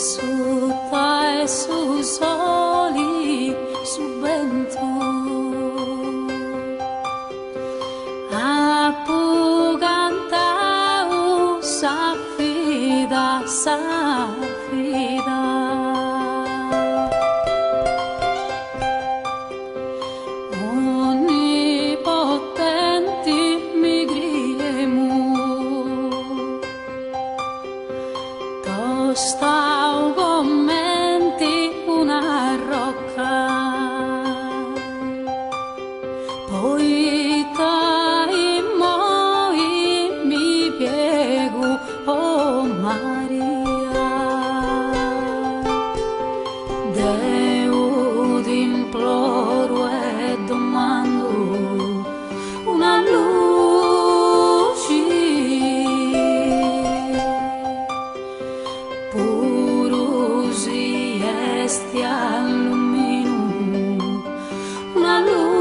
Sutta e su soli, su vento, a pu cantau s'affida, s'affida. Onnipotenti mi griemu, tostau commenti una rocca, poi tai moi mi piegu, oh Maria, Deu t'imploro e domando una luce, purusi esti alluminu, una luce,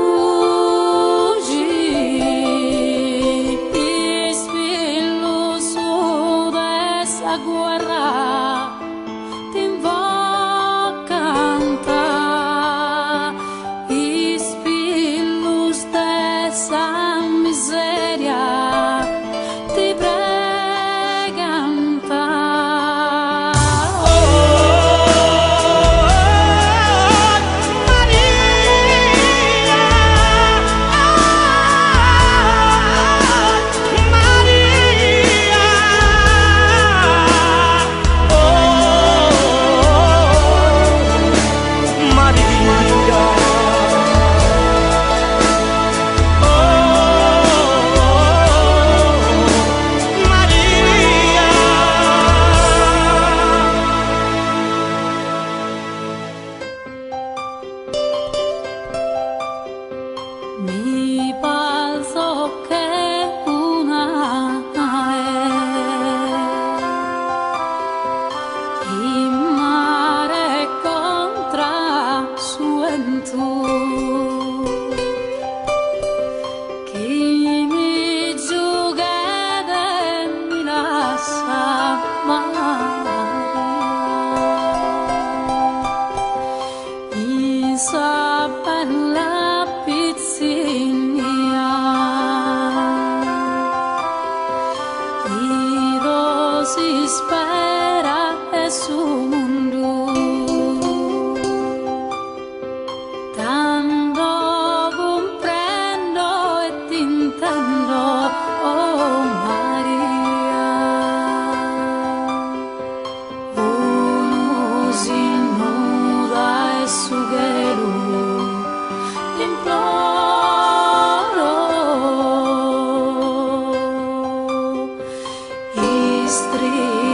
spillo su dessa guerra, ti invoca canta, spillo stessa miseria, ti preganta. Mi balzo che una è in mare contra suento, chi mi giugede mi lascia Maria, in bella pizzinia, Ido si spera e su mondo, tanto comprendo e ti intendo, oh Maria, uno si nuda e sughero, l'imploro, istri